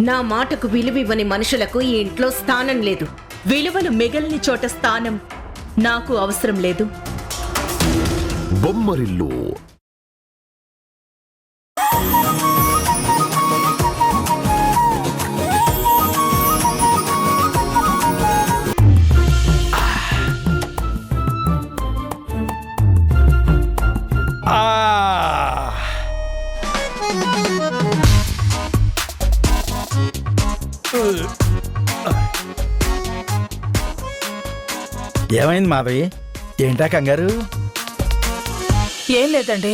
నా మాటకు విలువివ్వని మనుషులకు ఈ ఇంట్లో స్థానం లేదు. విలువలు మిగలని చోట స్థానం నాకు అవసరం లేదు. బొమ్మరిల్లు ఏమైంది మాధవి? ఏంటా కంగారు? ఏం లేదండి.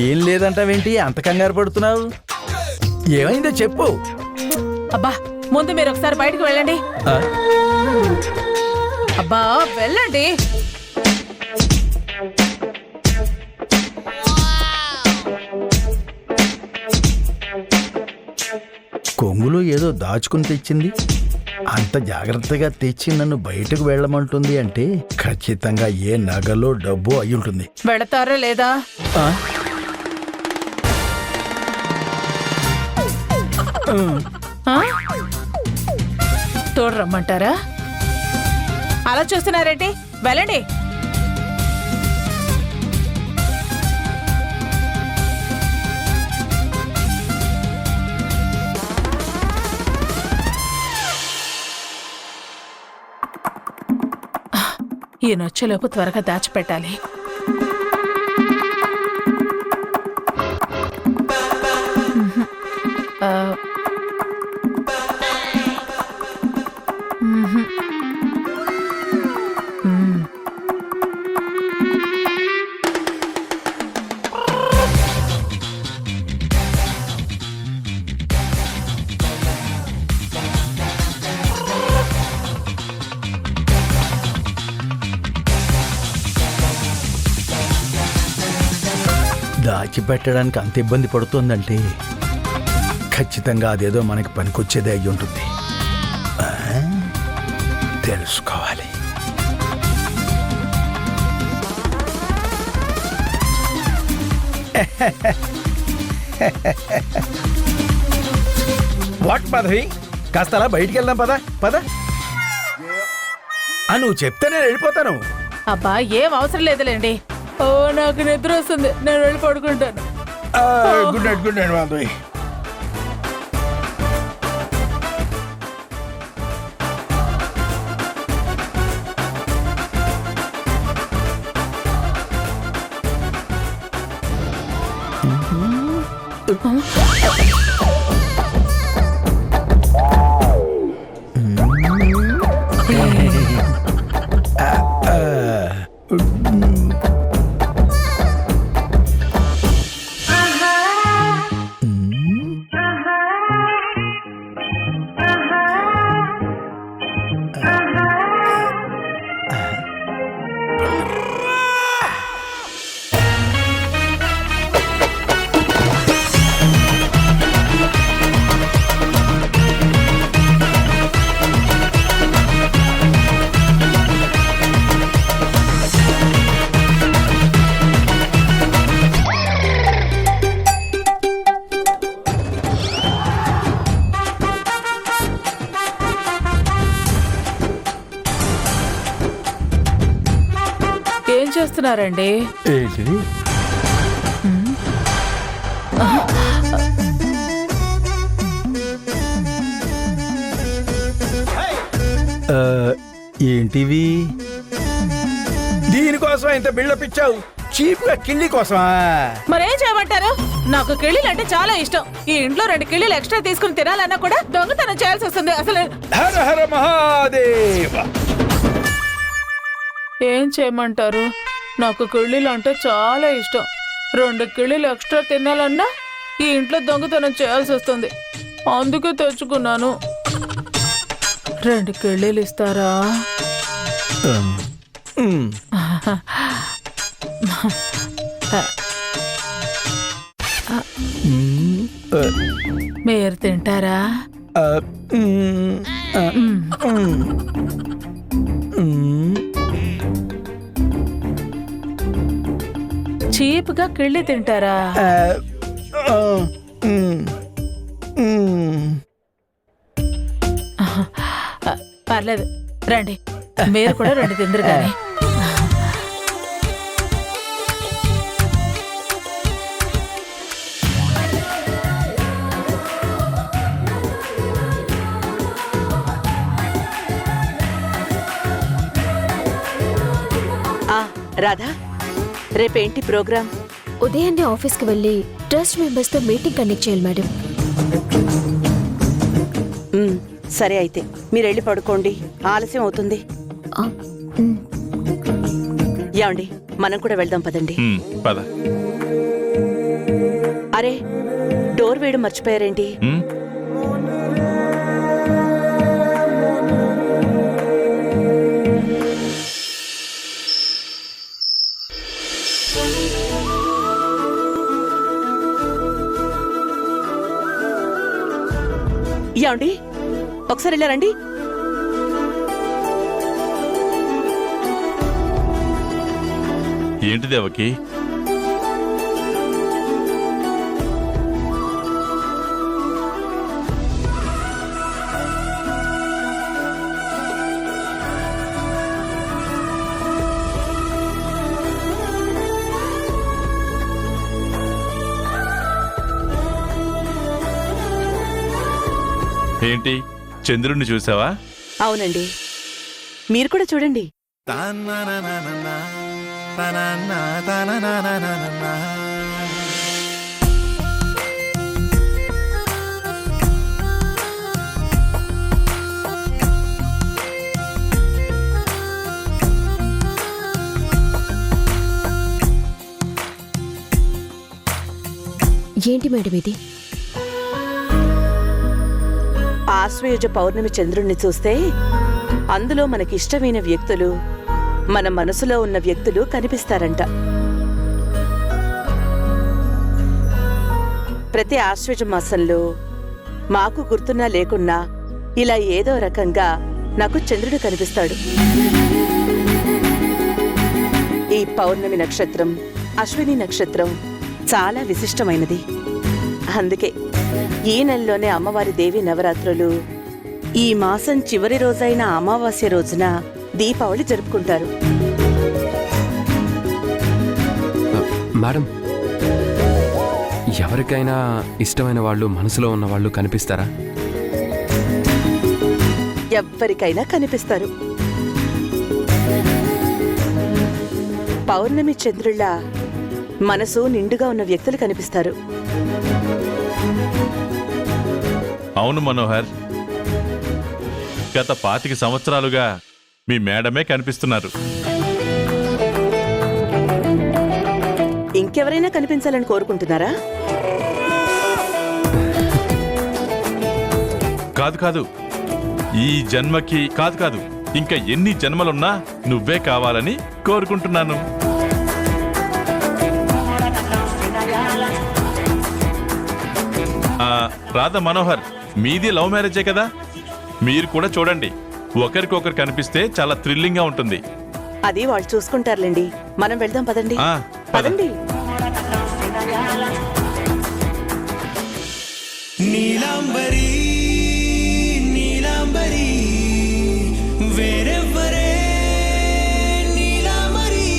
ఏం లేదంటావేంటి అంత కంగారు పడుతున్నావు? ఏమైందో చెప్పు. అబ్బా ముందు మీరు ఒకసారి బయటకు వెళ్ళండి. అబ్బా వెళ్ళండి. కొంగులో ఏదో దాచుకుని తెచ్చింది. అంత జాగ్రత్తగా తెచ్చి నన్ను బయటకు వెళ్ళమంటుంది అంటే ఖచ్చితంగా ఏ నగలో డబ్బు అయి ఉంటుంది. వెళతారా లేదా? తోడు రమ్మంటారా? అలా చూస్తున్నారేంటి? వెళ్ళండి. ఈయన వచ్చేలోపు త్వరగా దాచిపెట్టాలి. దాచిపెట్టడానికి అంత ఇబ్బంది పడుతోందంటే ఖచ్చితంగా అదేదో మనకి పనికొచ్చేదే అయ్యి ఉంటుంది. తెలుసుకోవాలి. వాట్ మాధవి, కాస్త అలా బయటికి వెళ్దాం. పద పద. నువ్వు చెప్తే నేను వెళ్ళిపోతాను. అబ్బా ఏం అవసరం లేదులేండి. ఓ నాకు నిద్ర వస్తుంది, నేను వెళ్ళి పడుకుంటాను. Good night. Good night Madhavi. ఏం చేస్తున్నారండి? ఏంటిది? ఏంటివి? దీనికోసం ఇంత బిల్డప్ ఇచ్చావు? చీప్ గా కిళ్ళి కోసమా? మరేం చేయమంటారు? నాకు కిళ్ళీలు అంటే చాలా ఇష్టం. ఈ ఇంట్లో 2 కిళ్ళీలు ఎక్స్ట్రా తీసుకుని తినాలన్నా కూడా దొంగతనం చేయాల్సి వస్తుంది. అసలు హర హర మహాదేవ. ఏం చేయమంటారు? నాకు కిళ్ళీలు అంటే చాలా ఇష్టం. 2 కిళ్ళీలు ఎక్స్ట్రా తినాలన్నా ఈ ఇంట్లో దొంగతనం చేయాల్సి వస్తుంది. అందుకే తెచ్చుకున్నాను. 2 కిళ్ళీలు ఇస్తారా? మీరు తింటారా? చీప్గా కిళ్ళి తింటారా? పర్లేదు రండి, మీరు కూడా రండి తిందరు కానీ. రాధా, రేపేంటి ప్రోగ్రామ్? ఉదయాన్నే ఆఫీస్కి వెళ్ళి ట్రస్ట్ మెంబర్స్తో మీటింగ్ కండక్ట్ చేయాలి మేడం. సరే అయితే మీరు వెళ్ళి పడుకోండి, ఆలస్యం అవుతుంది. ఆ, మ్. ఏమండి, మనం కూడా వెళ్దాం పదండి. పద. అరే, డోర్ వేయడం మర్చిపోయారేంటి? ఏమండి, ఒకసారి వెళ్ళారండి. ఏంటి దేవకి? ఏంటి, చంద్రుణ్ణి చూసావా? అవునండి, మీరు కూడా చూడండి. ఏంటి మేడం ఇది? ఆశ్వయుజ పౌర్ణమి చంద్రుణ్ణి చూస్తే అందులో మనకిష్టమైన వ్యక్తులు, మన మనసులో ఉన్న వ్యక్తులు కనిపిస్తారంట. ప్రతి ఆశ్వయుజ మాసంలో మాకు గుర్తున్నా లేకున్నా ఇలా ఏదో రకంగా నాకు చంద్రుడు కనిపిస్తాడు. ఈ పౌర్ణమి నక్షత్రం, అశ్విని నక్షత్రం చాలా విశిష్టమైనది. అందుకే ఈ నెలలోనే అమ్మవారి దేవి నవరాత్రులు, ఈ మాసం చివరి రోజైన అమావాస్య రోజున దీపావళి జరుపుకుంటారు. మేడం, ఎవరికైనా ఇష్టమైన వాళ్ళు, మనసులో ఉన్న వాళ్ళు కనిపిస్తారా? ఎవ్వరికైనా కనిపిస్తారు. పౌర్ణమి చంద్రుళ్ళ మనసు నిండుగా ఉన్న వ్యక్తులు కనిపిస్తారు. అవును మనోహర్, గత 25 సంవత్సరాలుగా మీ మేడమే కనిపిస్తున్నారు. ఇంకెవరైనా కనిపించాలని కోరుకుంటున్నారా? కాదు కాదు, ఈ జన్మకి కాదు, ఇంకా ఎన్ని జన్మలున్నా నువ్వే కావాలని కోరుకుంటున్నాను. రాధా, మనోహర్, మీది లవ్ మ్యారేజే కదా, మీరు కూడా చూడండి. ఒకరికొకరు కనిపిస్తే చాలా థ్రిల్లింగ్ గా ఉంటుంది. అది వాళ్ళు చూసుకుంటారులేండి. మనం వెళ్దాం పదండి. పదండి. నీలాంబరి నీలాంబరి వేరెవ్వరే నీలాంబరి,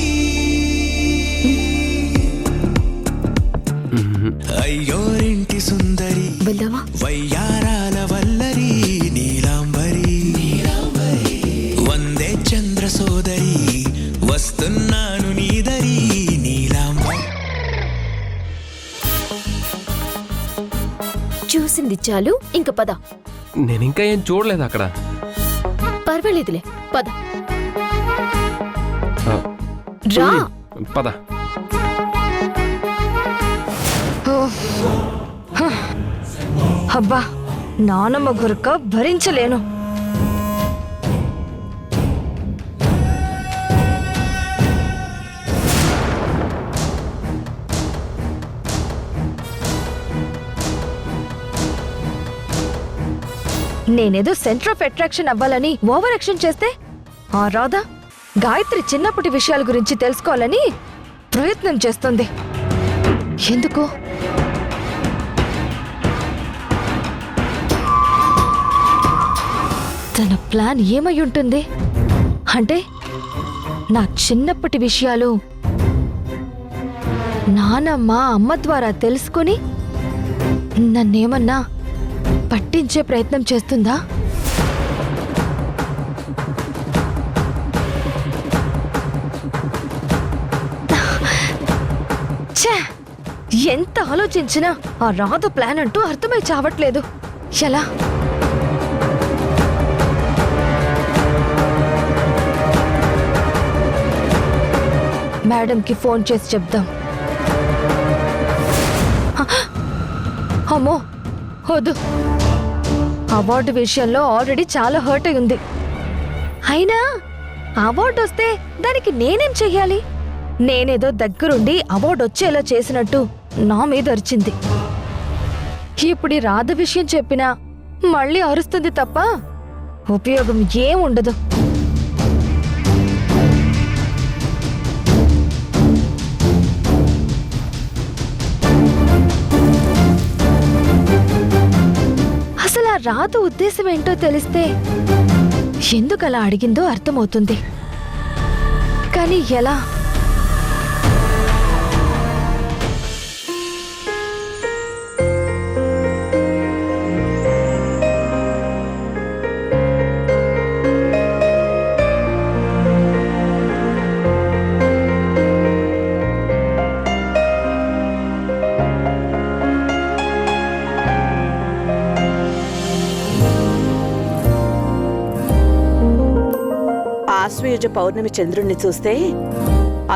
అయ్యోరింటి సుందరి, వెళ్దామా? వయ్యారాల వల్లరి నీలాంబరి, వందే చంద్ర సోదరి, వస్తున్నాను నీదరి నీలాంబరి. చూసింది చాలు, ఇంక పద. నేనింకా ఏం చూడలేదు అక్కడ. పర్వాలేదులే, పద. ఆ, రా. పద. అబ్బా, నానమ్మ గురక భరించలేను. నేనేదో సెంటర్ ఆఫ్ అట్రాక్షన్ అవ్వాలని ఓవర్ యాక్షన్ చేస్తే, ఆ రాధా గాయత్రి చిన్నప్పటి విషయాల గురించి తెలుసుకోవాలని ప్రయత్నం చేస్తుంది. ఎందుకు? తన ప్లాన్ ఏమై ఉంటుంది? అంటే నా చిన్నప్పటి విషయాలు నానమ్మ అమ్మ ద్వారా తెలుసుకొని నన్నేమన్నా పట్టించే ప్రయత్నం చేస్తుందా? ఛే! ఎంత ఆలోచించినా ఆ రాధ ప్లాన్ అంటూ అర్థమై చావట్లేదు. ఎలా? మేడంకి ఫోన్ చేసి చెప్దాం. అమ్మో వద్దు. అవార్డు విషయంలో ఆల్రెడీ చాలా హర్ట్ అయి ఉంది. అయినా అవార్డు వస్తే దానికి నేనేం చెయ్యాలి? నేనేదో దగ్గరుండి అవార్డు వచ్చేలా చేసినట్టు నా మీద అరిచింది. ఇప్పుడు ఈ రాధ విషయం చెప్పినా మళ్ళీ అరుస్తుంది తప్ప ఉపయోగం ఏం ఉండదు. అసలు ఆ రాధ ఉద్దేశం ఏంటో తెలిస్తే ఎందుకు అలా అడిగిందో అర్థమవుతుంది. కానీ ఎలా? ఆశ్వయుజ పౌర్ణమి చంద్రుణ్ణి చూస్తే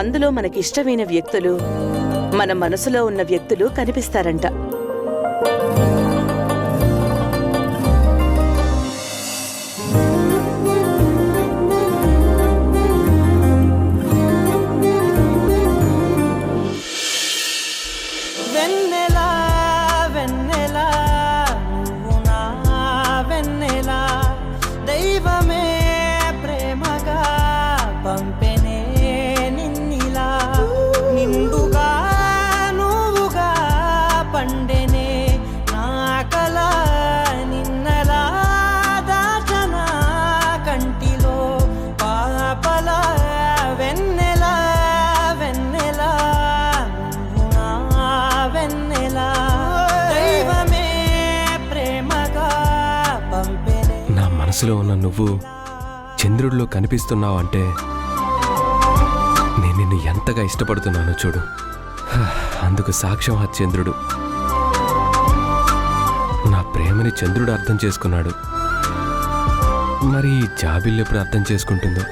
అందులో మనకి ఇష్టమైన వ్యక్తులు, మన మనసులో ఉన్న వ్యక్తులు కనిపిస్తారంట. వెన్నెలా వెన్నెలా నువ్వు నా వెన్నెలా దైవమే ప్రేమగా పంపెనే నిన్నిలా నిండుగా నువ్వుగా పండెనే నా కల నిన్నలా దాచనా కంటిలో పాపల వెన్నెలా వెన్నెలా నువ్వు నా వెన్నెలా దైవమే ప్రేమగా పంపెనే. నా మనసులో ఉన్న నువ్వు చంద్రుడిలో కనిపిస్తున్నావు అంటే నేను నిన్ను ఎంతగా ఇష్టపడుతున్నానో చూడు. అందుకు సాక్ష్యం ఆ చంద్రుడు. నా ప్రేమని చంద్రుడు అర్థం చేసుకున్నాడు. మరి ఈ జాబిల్లు ఎప్పుడు అర్థం చేసుకుంటుందో?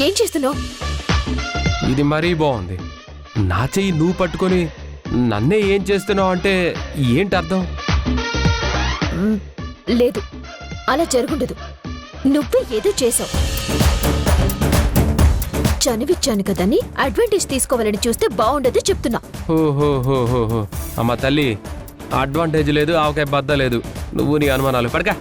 ఏం చేస్తున్నావు? ఇది మరీ బాగుంది. నా చెయ్యి నువ్వు పట్టుకొని నన్నే ఏం చేస్తున్నావు అంటే ఏంటి అర్థం? లేదు, అలా జరుగుండదు. నువ్వే ఏదో చేసావు. చనివిచ్చాను కదని అడ్వాంటేజ్ తీసుకోవాలని చూస్తే బాగుండదు చెప్తున్నా. ఓహో అమ్మ తల్లి, అడ్వాంటేజ్ లేదు, ఆవకాయ బద్ద లేదు. నువ్వు నీ అనుమానాలు పడకా.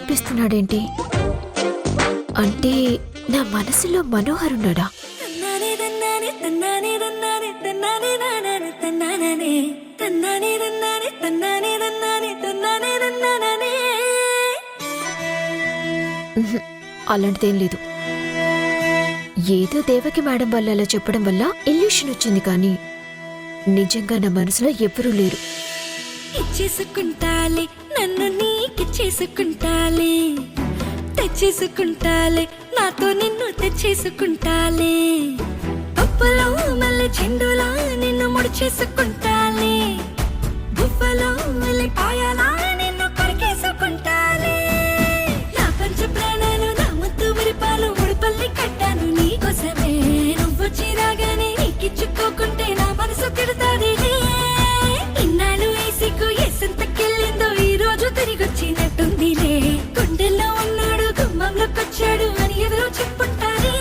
కనిపిస్తున్నాడేంటి? అంటే నా మనసులో మనోహర్ ఉన్నాడా? ఉహుం, అలాంటిదేం లేదు. ఏదో దేవకి మేడం వల్ల అలా చెప్పడం వల్ల ఇల్యూషన్ వచ్చింది, కానీ నిజంగా నా మనసులో ఎవ్వరూ లేరు. ఇచ్చేసుకుంటాలే నన్ను నీకిచ్చేసుకుంటాలే, తెచ్చేసుకుంటాలే నాతో నిన్ను తెచ్చేసుకుంటాలే, పప్పులో మళ్ళీ చెండులా నిన్ను ముడిచేసుకుంటాలే, గువ్వలో మళ్ళీ పాయలా నిన్ను కొరికేసుకుంటాలే, నా పంచ ప్రాణాలు నా ముద్దు విరిపాలు ముడిపల్లి కట్టాను నీకోసమే, నువ్వు చిరాగానే నీకిచ్చుకోకుంటే నా మనసు తిడతాది. ఇన్నాళ్ళు వేసికు ఎసంతకెళ్ళిందో ఈ రోజు తిరిగొచ్చినట్టుందిలే, గుండెల్లో ఉన్నాడు గుమ్మంలోకొచ్చాడు అని ఎవరో చెప్పుంటారే.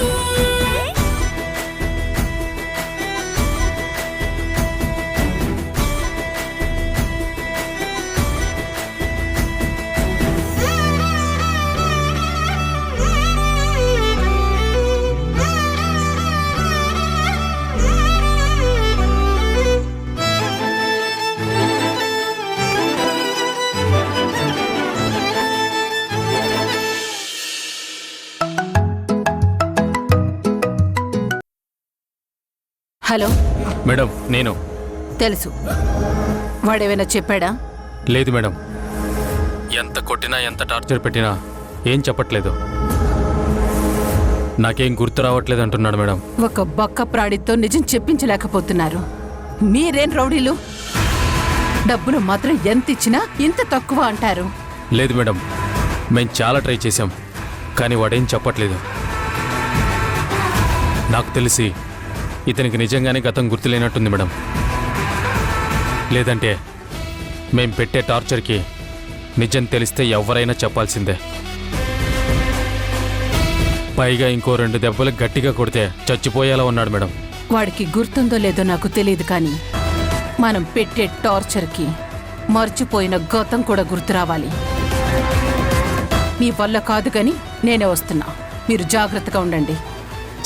హలో మేడం, నేను. తెలుసు. వాడేమైనా చెప్పాడా? లేదు మేడం, ఎంత కొట్టినా ఎంత టార్చర్ పెట్టినా ఏం చెప్పట్లేదు. నాకేం గుర్తు రావట్లేదు అంటున్నాడు మేడం. ఒక బక్క ప్రాడితో నిజం చెప్పించలేకపోతున్నారు. మీరేం రౌడీలు? డబ్బులు మాత్రం ఎంత ఇచ్చినా ఇంత తక్కువ అంటారు. లేదు మేడం, మేము చాలా ట్రై చేశాం, కానీ వాడేం చెప్పట్లేదు. నాకు తెలిసి ఇతనికి నిజంగానే గతం గుర్తులేనట్టుంది మేడం. లేదంటే మేం పెట్టే టార్చర్కి నిజం తెలిస్తే ఎవరైనా చెప్పాల్సిందే. పైగా ఇంకో 2 దెబ్బలు గట్టిగా కొడితే చచ్చిపోయేలా ఉన్నాడు మేడం. వాడికి గుర్తుందో లేదో నాకు తెలియదు, కానీ మనం పెట్టే టార్చర్కి మర్చిపోయిన గతం కూడా గుర్తు రావాలి. మీ వల్ల కాదు, కానీ నేనే వస్తున్నా. మీరు జాగ్రత్తగా ఉండండి.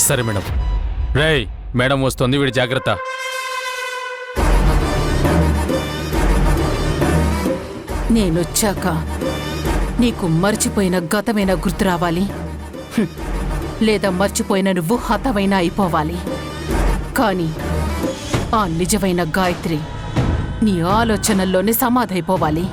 సరే మేడం. రేయ్, మేడం వస్తుంది, వీడి జాగ్రత్త. నేనొచ్చాక నీకు మర్చిపోయిన గతమైనా గుర్తు రావాలి, లేదా మర్చిపోయిన నువ్వు హతమైనా అయిపోవాలి. కానీ ఆ నిజమైన గాయత్రి నీ ఆలోచనల్లోనే సమాధైపోవాలి.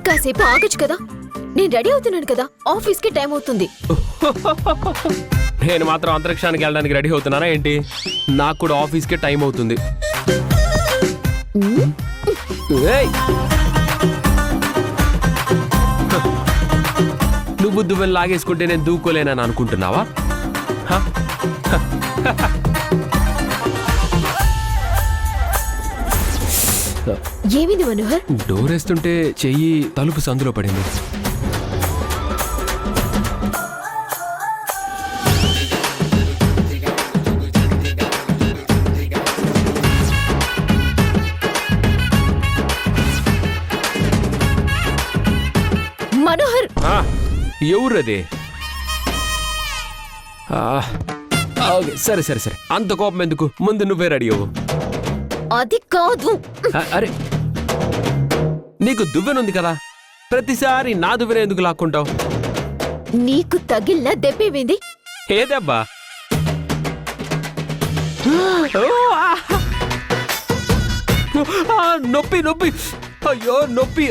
కాసేపు ఆగొచ్చు కదా, నేను రెడీ అవుతున్నాను కదా, ఆఫీస్కి టైం అవుతుంది. నేను మాత్రం అంతరిక్షానికి వెళ్ళడానికి రెడీ అవుతున్నానా ఏంటి? నాకు కూడా ఆఫీస్కే టైం అవుతుంది. ఏయ్! నువ్వు దువ్వెని లాగేసుకుంటే నేను దూకోలేనని అనుకుంటున్నావా? ఏమిది మనోహర్? డోర్ వేస్తుంటే చెయ్యి తలుపు సందులో పడింది. మనోహర్! ఎవరది? సరే సరే సరే, అంత కోపం ఎందుకు? ముందు నువ్వే రెడీ అవ్వు. అది కాదు. అరే, నీకు దువ్వెనుంది కదా, ప్రతిసారి నా దువ్వెన ఎందుకు లాక్కుంటావు? నీకు తగిలిన దెబ్బేమింది? ఏ దెబ్బా? నొప్పి నొప్పి. అయ్యో నొప్పి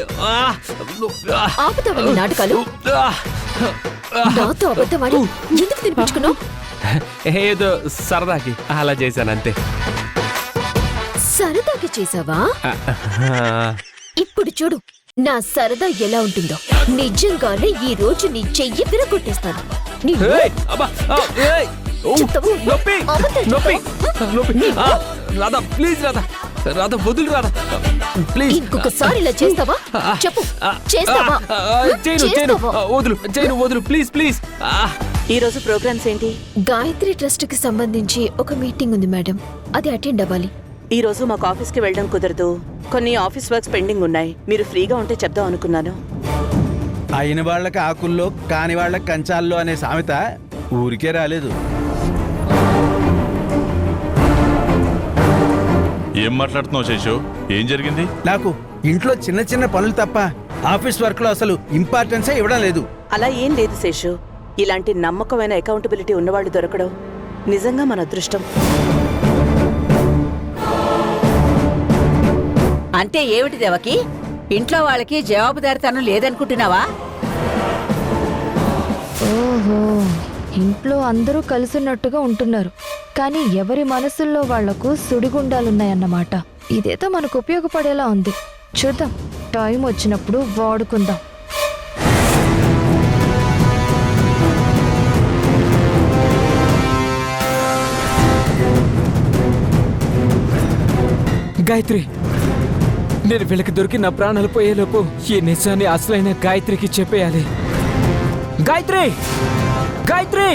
ఆపుతావా నీ నాటకాలు? నాతో అబద్ధమాడి ఎందుకు తినిపించుకున్నావు? ఏదో సరదాకి అలా చేశాను అంతే. సరదాకి చేసావా? ఇప్పుడు చూడు నా సరదా ఎలా ఉంటుందో. నిజంగానే ఈ రోజు నీ చెయ్యి విరగొట్టేస్తాను. ఏయ్, అబ్బా, ఏయ్, ఓ, నొప్పి నొప్పి నొప్పి. రాధా ప్లీజ్, రాధా వదులు రాధా ప్లీజ్. ఇంకొకసారి ఇలా చేస్తావా? చెప్పు, చేస్తావా? వదులు ప్లీజ్ ప్లీజ్. ఈ రోజు ప్రోగ్రామ్స్ ఏంటి? గాయత్రి ట్రస్ట్ కి సంబంధించి ఒక మీటింగ్ ఉంది మేడం, అది అటెండ్ అవ్వాలి. ఈ రోజు మాకు ఆఫీస్కి వెళ్ళడం కుదరదు. కొన్ని ఆఫీస్ వర్క్స్ పెండింగ్ ఉన్నాయి. మీరు ఫ్రీగా ఉంటే చెప్దాం అనుకున్నాను. అయిన వాళ్ళకి ఆకుల్లో కాని వాళ్ళకి కంచాల్లో అనే సామెత ఊరికే రాలేదు. ఏం మాట్లాడుతున్నావు శేషు? ఏం జరిగింది? నాకు ఇంట్లో చిన్న చిన్న పనులు తప్ప ఆఫీస్ వర్క్ లో అసలు ఇంపార్టెన్సే ఇవ్వడం లేదు. అలా ఏం లేదు శేషు. ఇలాంటి నమ్మకమైన అకౌంటబిలిటీ ఉన్నవాళ్ళు దొరకడం నిజంగా మన అదృష్టం. అంటే ఏమిటి దేవకి? ఇంట్లో వాళ్ళకి జవాబుదారితనం లేదనుకుంటున్నావా? ఓహో, ఇంట్లో అందరూ కలిసిన్నట్టుగా ఉంటున్నారు, కానీ ఎవరి మనసుల్లో వాళ్లకు సుడిగుండాలున్నాయన్నమాట. ఇదేదో మనకు ఉపయోగపడేలా ఉంది. చూద్దాం, టైం వచ్చినప్పుడు వాడుకుందాం. గాయత్రి, నేను వీళ్ళకి దొరికి నా ప్రాణాలు పోయేలోపు ఈ నిజాన్ని అసలైన గాయత్రికి చెప్పేయాలి. గాయత్రి, గాయత్రి!